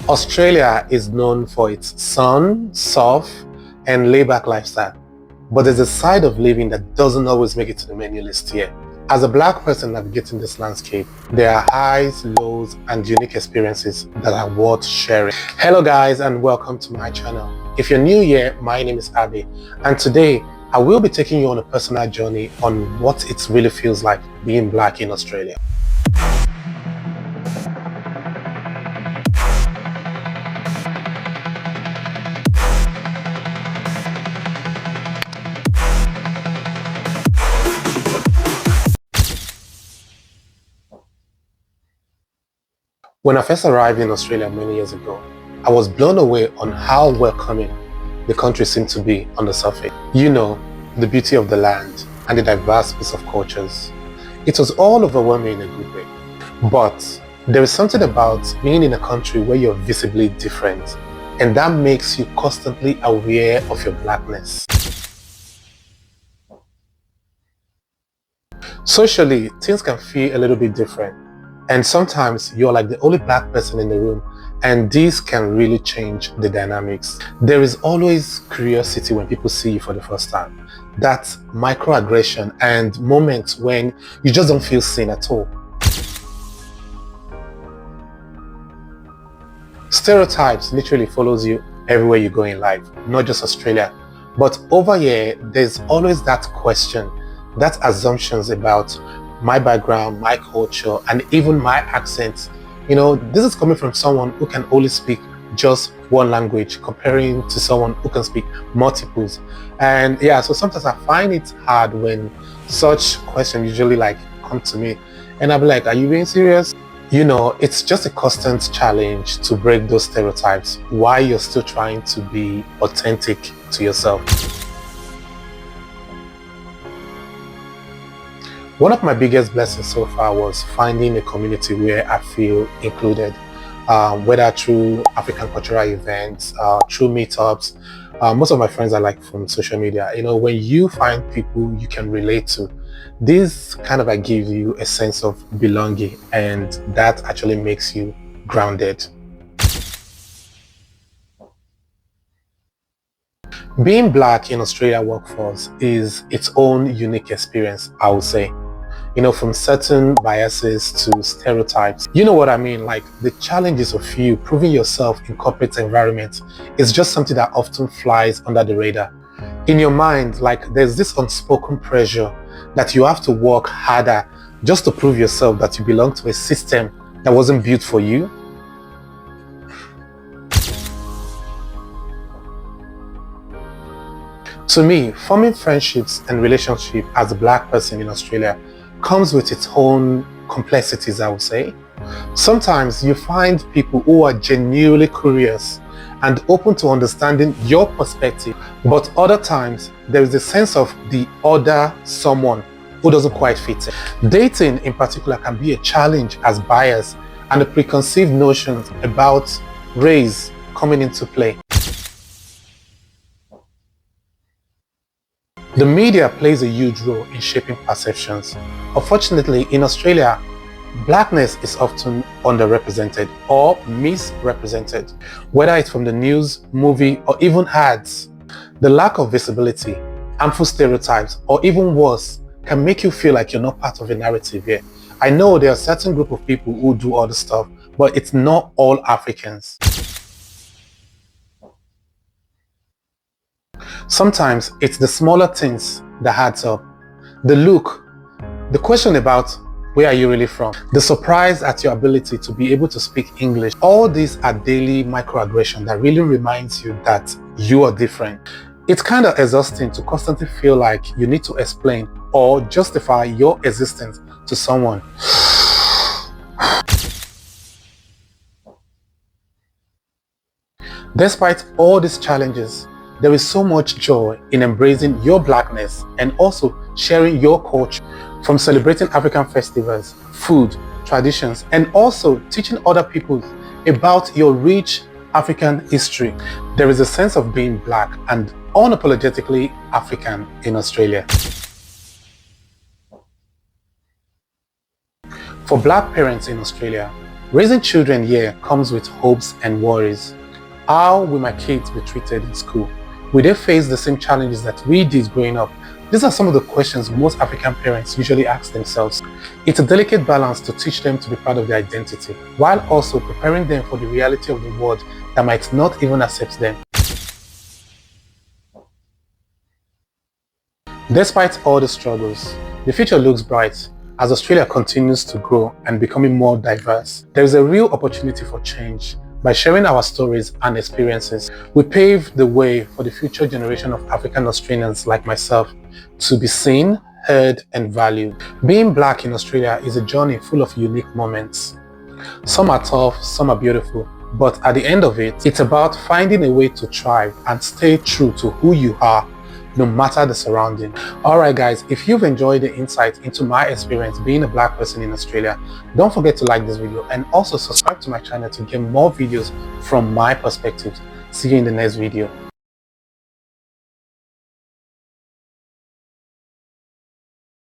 Australia is known for its sun, surf, and laid-back lifestyle. But there's a side of living that doesn't always make it to the menu list here. As a black person navigating this landscape, there are highs, lows, and unique experiences that are worth sharing. Hello guys, and welcome to my channel. If you're new here, my name is Abby, and today I will be taking you on a personal journey on what it really feels like being black in Australia. When I first arrived in Australia many years ago, I was blown away on how welcoming the country seemed to be on the surface. You know, the beauty of the land and the diverse mix of cultures. It was all overwhelming in a good way. But there is something about being in a country where you're visibly different, and that makes you constantly aware of your blackness. Socially, things can feel a little bit different. And sometimes you're like the only black person in the room, and this can really change the dynamics. There is always curiosity when people see you for the first time. That's microaggression and moments when you just don't feel seen at all. Stereotypes literally follows you everywhere you go in life, not just Australia. But over here, there's always that question, that assumptions about my background, my culture, and even my accent. You know, this is coming from someone who can only speak just one language comparing to someone who can speak multiples. And yeah, so sometimes I find it hard when such questions usually come to me, and I'll be like, are you being serious? You know, it's just a constant challenge to break those stereotypes while you're still trying to be authentic to yourself. One of my biggest blessings so far was finding a community where I feel included, whether through African cultural events, through meetups. Most of my friends are from social media. You know, when you find people you can relate to, this kind of give you a sense of belonging, and that actually makes you grounded. Being black in Australia workforce is its own unique experience, I would say. You know, from certain biases to stereotypes. You know what I mean? Like the challenges of you proving yourself in corporate environment is just something that often flies under the radar. In your mind, there's this unspoken pressure that you have to work harder just to prove yourself that you belong to a system that wasn't built for you. To me, forming friendships and relationships as a black person in Australia comes with its own complexities, I would say. Sometimes you find people who are genuinely curious and open to understanding your perspective, but other times there is a sense of the other someone who doesn't quite fit in. Dating in particular can be a challenge as bias and the preconceived notions about race coming into play. The media plays a huge role in shaping perceptions. Unfortunately, in Australia, blackness is often underrepresented or misrepresented, whether it's from the news, movie, or even ads. The lack of visibility, harmful stereotypes, or even worse, can make you feel like you're not part of a narrative here. I know there are a certain group of people who do all this stuff, but it's not all Africans. Sometimes it's the smaller things that adds up. The look, the question about where are you really from, the surprise at your ability to be able to speak English. All these are daily microaggressions that really reminds you that you are different. It's kind of exhausting to constantly feel like you need to explain or justify your existence to someone. Despite all these challenges, there is so much joy in embracing your blackness and also sharing your culture, from celebrating African festivals, food, traditions, and also teaching other people about your rich African history. There is a sense of being black and unapologetically African in Australia. For black parents in Australia, Raising children here comes with hopes and worries. How will my kids be treated in school? Will they face the same challenges that we did growing up? These are some of the questions most African parents usually ask themselves. It's a delicate balance to teach them to be proud of their identity, while also preparing them for the reality of the world that might not even accept them. Despite all the struggles, the future looks bright as Australia continues to grow and becoming more diverse. There is a real opportunity for change. By sharing our stories and experiences, we pave the way for the future generation of African Australians like myself to be seen, heard, and valued. Being Black in Australia is a journey full of unique moments. Some are tough, some are beautiful, but at the end of it, it's about finding a way to thrive and stay true to who you are, no matter the surrounding. Alright guys, if you've enjoyed the insight into my experience being a Black person in Australia, don't forget to like this video and also subscribe to my channel to get more videos from my perspectives. See you in the next video.